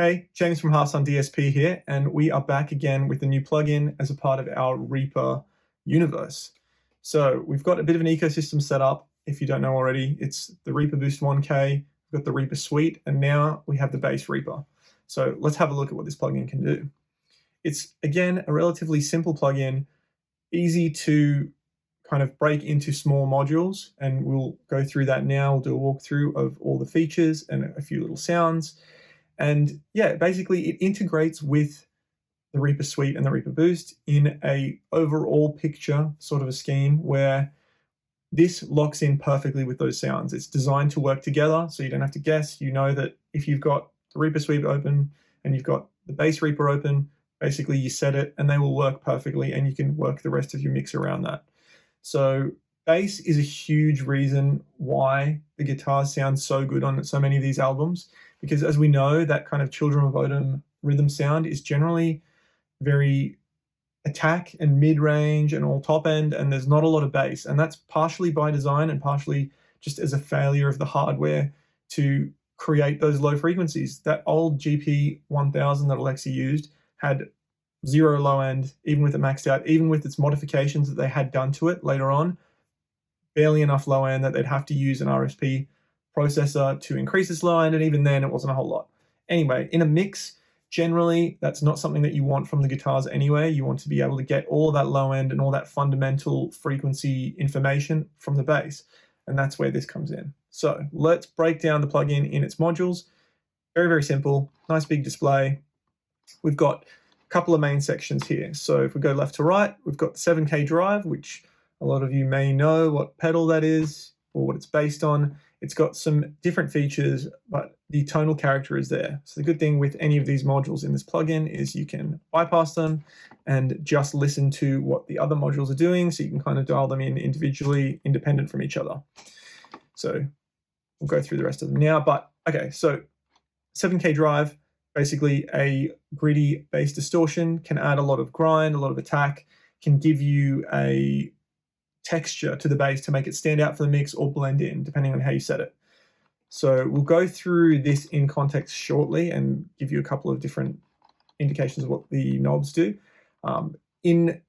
Hey, James from Half Sun DSP here, and we are back again with a new plugin as a part of our Reaper universe. So we've got a bit of an ecosystem set up. If you don't know already, it's the Reaper Boost 1K, we've got the Reaper Suite, and now we have the BassReaper. So let's have a look at what this plugin can do. It's, again, a relatively simple plugin, easy to kind of break into small modules, and we'll go through that now. We'll do a walkthrough of all the features and a few little sounds. And yeah, basically it integrates with the Reaper Suite and the Reaper Boost in a overall picture sort of a scheme where this locks in perfectly with those sounds. It's designed to work together, so you don't have to guess. You know that if you've got the Reaper Suite open and you've got the BassReaper open, basically you set it and they will work perfectly, and you can work the rest of your mix around that. So bass is a huge reason why the guitars sound so good on so many of these albums, because as we know, that kind of Children of Bodom rhythm sound is generally very attack and mid-range and all top end, and there's not a lot of bass. And that's partially by design and partially just as a failure of the hardware to create those low frequencies. That old GP 1000 that Alexa used had zero low end, even with it maxed out, even with its modifications that they had done to it later on, barely enough low end that they'd have to use an RSP processor to increase its low end, and even then it wasn't a whole lot. Anyway, in a mix, generally that's not something that you want from the guitars anyway. You want to be able to get all of that low end and all that fundamental frequency information from the bass, and that's where this comes in. So let's break down the plugin in its modules. Very, very simple, nice big display. We've got a couple of main sections here. So if we go left to right, we've got the 7K drive, which a lot of you may know what pedal that is or what it's based on. It's got some different features, but the tonal character is there. So the good thing with any of these modules in this plugin is you can bypass them and just listen to what the other modules are doing, so you can kind of dial them in individually, independent from each other. So we'll go through the rest of them now. But okay, so 7K drive, basically a gritty bass distortion, can add a lot of grind, a lot of attack, can give you a texture to the bass to make it stand out for the mix or blend in, depending on how you set it. So we'll go through this in context shortly and give you a couple of different indications of what the knobs do. In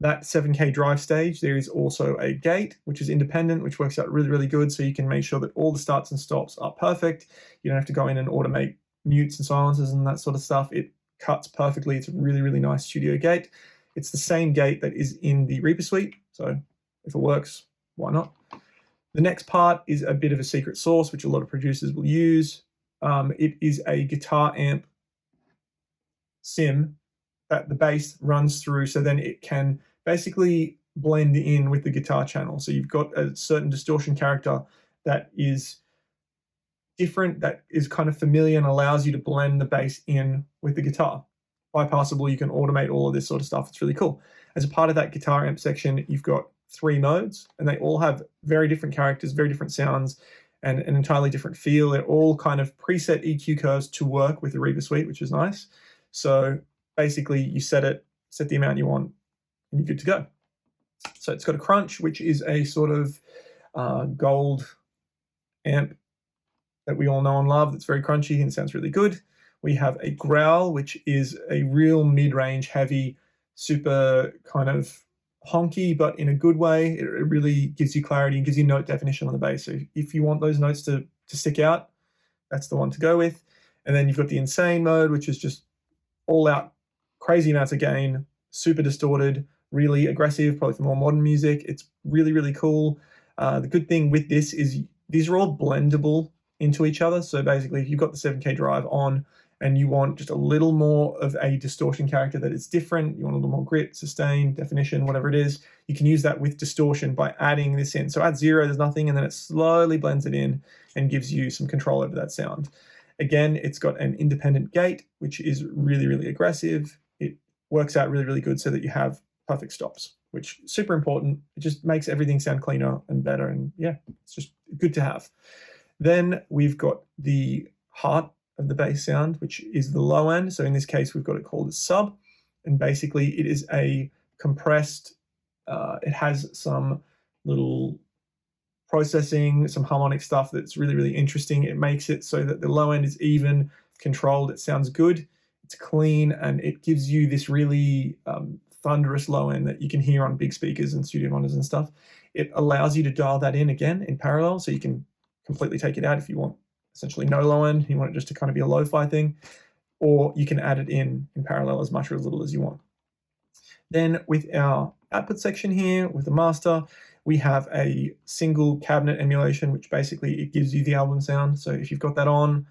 that 7K drive stage, there is also a gate, which is independent, which works out really, really good. So you can make sure that all the starts and stops are perfect. You don't have to go in and automate mutes and silences and that sort of stuff. It cuts perfectly. It's a really, really nice studio gate. It's the same gate that is in the Reaper Suite. So if it works, why not? The next part is a bit of a secret sauce, which a lot of producers will use. It is a guitar amp sim that the bass runs through, so then it can basically blend in with the guitar channel. So you've got a certain distortion character that is different, that is kind of familiar and allows you to blend the bass in with the guitar. Bypassable, you can automate all of this sort of stuff. It's really cool. As a part of that guitar amp section, you've got 3 modes, and they all have very different characters, very different sounds, and an entirely different feel. They're all kind of preset EQ curves to work with the Reaper Suite, which is nice. So basically you set the amount you want, and you're good to go. So it's got a crunch, which is a sort of gold amp that we all know and love, that's very crunchy and sounds really good. We have a growl, which is a real mid-range, heavy, super kind of honky, but in a good way. It really gives you clarity and gives you note definition on the bass. So if you want those notes to stick out, that's the one to go with. And then you've got the insane mode, which is just all out crazy amounts of gain, super distorted, really aggressive, probably for more modern music. It's really, really cool. The good thing with this is these are all blendable into each other. So basically, if you've got the 7K drive on and you want just a little more of a distortion character that is different, you want a little more grit, sustain, definition, whatever it is, you can use that with distortion by adding this in. So at 0, there's nothing, and then it slowly blends it in and gives you some control over that sound. Again, it's got an independent gate, which is really, really aggressive. It works out really, really good so that you have perfect stops, which is super important. It just makes everything sound cleaner and better, and yeah, it's just good to have. Then we've got the heart of the bass sound, which is the low end. So in this case, we've got it called a sub, and basically it is a compressed, it has some little processing, some harmonic stuff that's really, really interesting. It makes it so that the low end is even controlled. It sounds good, it's clean, and it gives you this really thunderous low end that you can hear on big speakers and studio monitors and stuff. It allows you to dial that in again in parallel, so you can completely take it out if you want essentially no low end, you want it just to kind of be a lo-fi thing, or you can add it in parallel as much or as little as you want. Then with our output section here, with the master, we have a single cabinet emulation, which basically it gives you the album sound. So if you've got that on,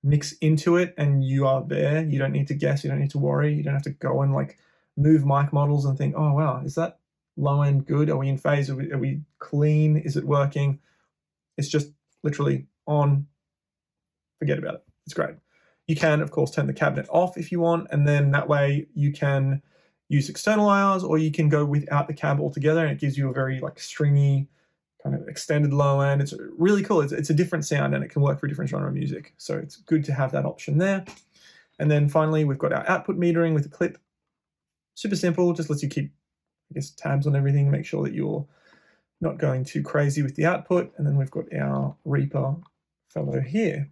mix into it and you are there. You don't need to guess, you don't need to worry, you don't have to go and like move mic models and think, oh wow, is that low end good? Are we in phase? Are we clean? Is it working? It's just literally on, forget about it. It's great. You can, of course, turn the cabinet off if you want, and then that way you can use external IRs, or you can go without the cab altogether, and it gives you a very like stringy, kind of extended low end. It's really cool. It's a different sound, and it can work for a different genre of music. So it's good to have that option there. And then finally, we've got our output metering with a clip. Super simple, just lets you keep, I guess, tabs on everything, make sure that you're not going too crazy with the output. And then we've got our Reaper fellow here.